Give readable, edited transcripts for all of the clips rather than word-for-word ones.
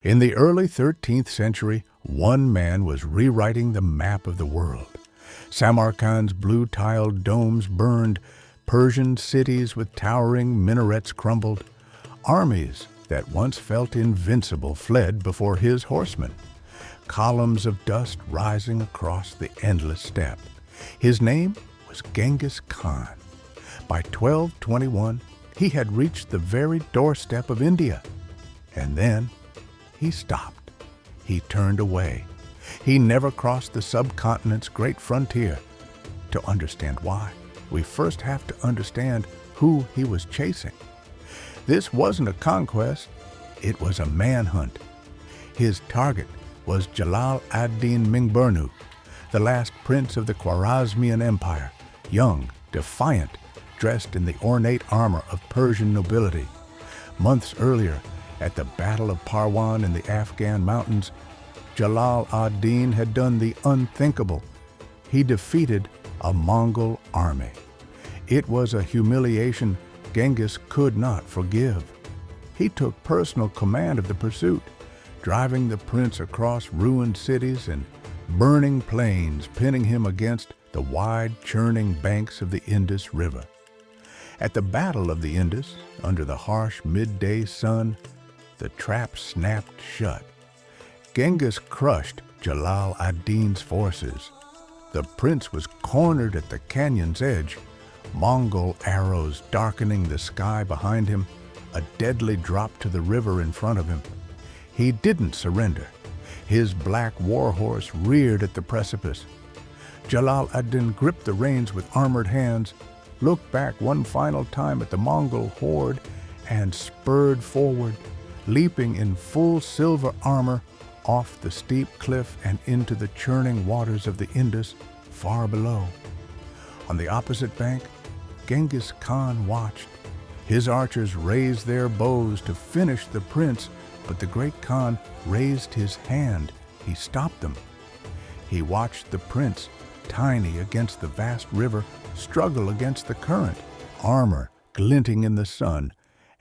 In the early 13th century, one man was rewriting the map of the world. Samarkand's blue-tiled domes burned, Persian cities with towering minarets crumbled. Armies that once felt invincible fled before his horsemen, columns of dust rising across the endless steppe. His name was Genghis Khan. By 1221, he had reached the very doorstep of India. And then he stopped. He turned away. He never crossed the subcontinent's great frontier. To understand why, we first have to understand who he was chasing. This wasn't a conquest, it was a manhunt. His target was Jalal ad-Din Mingburnu, the last prince of the Khwarezmian Empire, young, defiant, dressed in the ornate armor of Persian nobility. Months earlier, at the Battle of Parwan in the Afghan mountains, Jalal ad-Din had done the unthinkable. He defeated a Mongol army. It was a humiliation Genghis could not forgive. He took personal command of the pursuit, driving the prince across ruined cities and burning plains, pinning him against the wide, churning banks of the Indus River. At the Battle of the Indus, under the harsh midday sun, the trap snapped shut. Genghis crushed Jalal ad-Din's forces. The prince was cornered at the canyon's edge, Mongol arrows darkening the sky behind him, a deadly drop to the river in front of him. He didn't surrender. His black warhorse reared at the precipice. Jalal ad-Din gripped the reins with armored hands, looked back one final time at the Mongol horde, and spurred forward, leaping in full silver armor off the steep cliff and into the churning waters of the Indus far below. On the opposite bank, Genghis Khan watched. His archers raised their bows to finish the prince, but the great Khan raised his hand. He stopped them. He watched the prince, tiny against the vast river, struggle against the current, armor glinting in the sun,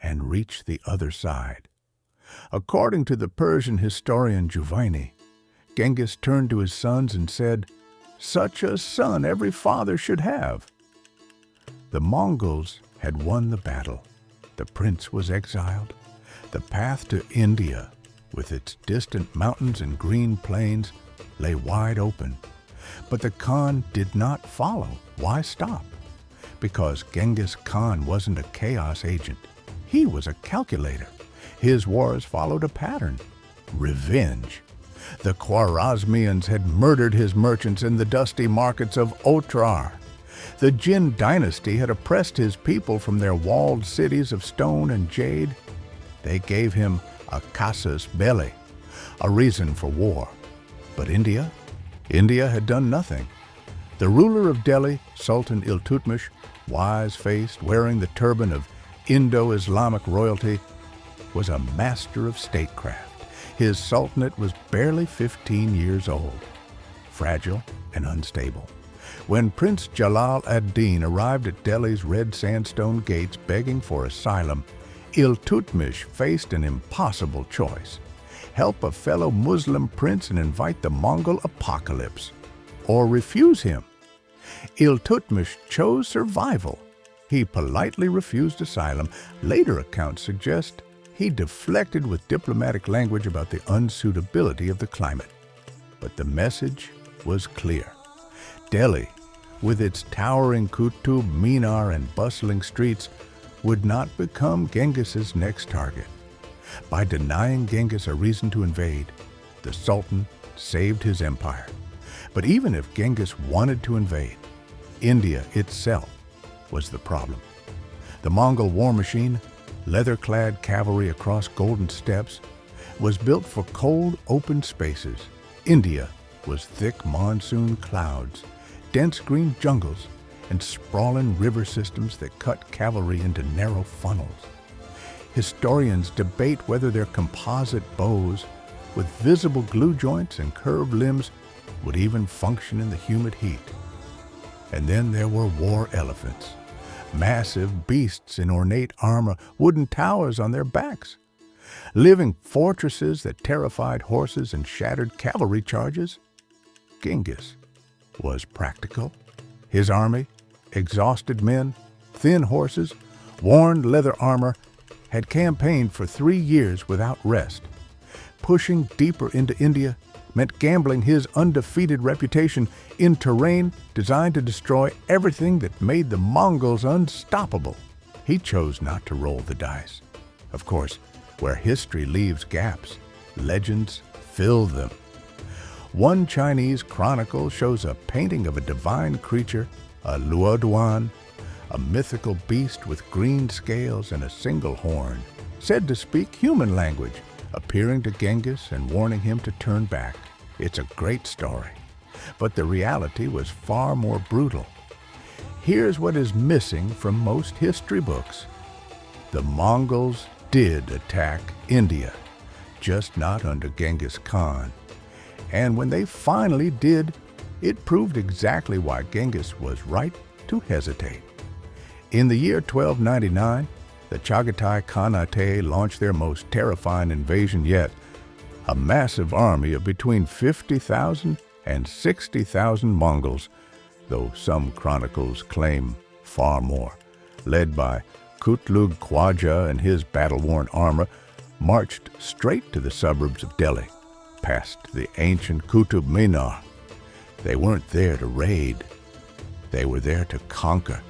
and reach the other side. According to the Persian historian Juvaini, Genghis turned to his sons and said, "Such a son every father should have." The Mongols had won the battle. The prince was exiled. The path to India, with its distant mountains and green plains, lay wide open. But the Khan did not follow. Why stop? Because Genghis Khan wasn't a chaos agent. He was a calculator. His wars followed a pattern: revenge. The Khwarezmians had murdered his merchants in the dusty markets of Otrar. The Jin dynasty had oppressed his people from their walled cities of stone and jade. They gave him a casus belli, a reason for war. But India? India had done nothing. The ruler of Delhi, Sultan Iltutmish, wise-faced, wearing the turban of Indo-Islamic royalty, was a master of statecraft. His sultanate was barely 15 years old, fragile and unstable. When Prince Jalal ad-Din arrived at Delhi's red sandstone gates begging for asylum, Iltutmish faced an impossible choice: help a fellow Muslim prince and invite the Mongol apocalypse, or refuse him. Iltutmish chose survival. He politely refused asylum. Later accounts suggest he deflected with diplomatic language about the unsuitability of the climate. But the message was clear. Delhi, with its towering Qutub Minar and bustling streets, would not become Genghis's next target. By denying Genghis a reason to invade, the Sultan saved his empire. But even if Genghis wanted to invade, India itself was the problem. The Mongol war machine, leather-clad cavalry across golden steppes, was built for cold, open spaces. India was thick monsoon clouds, dense green jungles, and sprawling river systems that cut cavalry into narrow funnels. Historians debate whether their composite bows, with visible glue joints and curved limbs, would even function in the humid heat. And then there were war elephants, massive beasts in ornate armor, wooden towers on their backs. living fortresses that terrified horses and shattered cavalry charges. Genghis was practical. His army, exhausted men, thin horses, worn leather armor, had campaigned for 3 years without rest. Pushing deeper into India meant gambling his undefeated reputation in terrain designed to destroy everything that made the Mongols unstoppable. He chose not to roll the dice. Of course, where history leaves gaps, legends fill them. One Chinese chronicle shows a painting of a divine creature, a luoduan, a mythical beast with green scales and a single horn, said to speak human language, appearing to Genghis and warning him to turn back. It's a great story, but the reality was far more brutal. Here's what is missing from most history books. The Mongols did attack India, just not under Genghis Khan. And when they finally did, it proved exactly why Genghis was right to hesitate. In the year 1299, the Chagatai Khanate launched their most terrifying invasion yet, a massive army of between 50,000 and 60,000 Mongols, though some chronicles claim far more, led by Kutlug Khwaja and his battle-worn armor, marched straight to the suburbs of Delhi, past the ancient Qutub Minar. They weren't there to raid. They were there to conquer.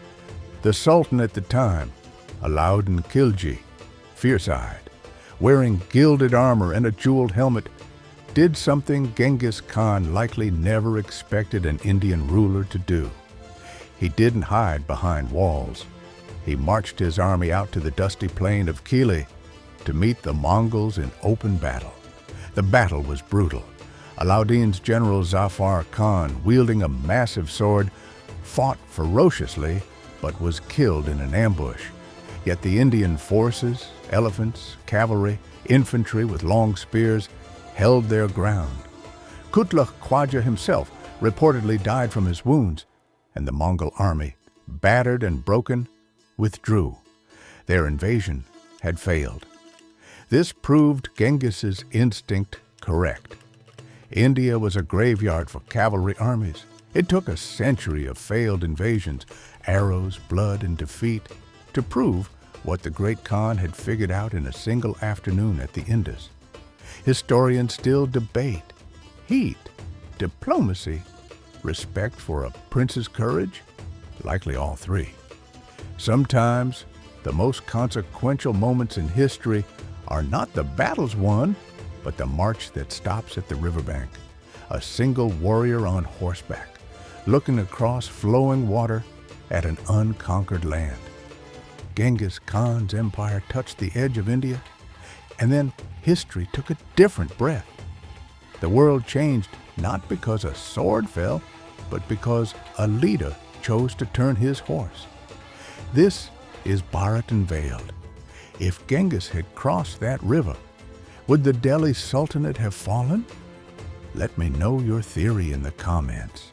The Sultan at the time, Alauddin Khilji, fierce-eyed, wearing gilded armor and a jeweled helmet, did something Genghis Khan likely never expected an Indian ruler to do. He didn't hide behind walls. He marched his army out to the dusty plain of Kili to meet the Mongols in open battle. The battle was brutal. Alauddin's general Zafar Khan, wielding a massive sword, fought ferociously but was killed in an ambush. Yet the Indian forces, elephants, cavalry, infantry with long spears, held their ground. Kutlug Khwaja himself reportedly died from his wounds, and the Mongol army, battered and broken, withdrew. Their invasion had failed. This proved Genghis's instinct correct. India was a graveyard for cavalry armies. It took a century of failed invasions, arrows, blood, and defeat to prove what the great Khan had figured out in a single afternoon at the Indus. Historians still debate heat, diplomacy, respect for a prince's courage, likely all three. Sometimes the most consequential moments in history are not the battles won, but the march that stops at the riverbank. A single warrior on horseback, looking across flowing water at an unconquered land. Genghis Khan's empire touched the edge of India, and then history took a different breath. The world changed not because a sword fell, but because a leader chose to turn his horse. This is Bharat Unveiled. If Genghis had crossed that river, would the Delhi Sultanate have fallen? Let me know your theory in the comments.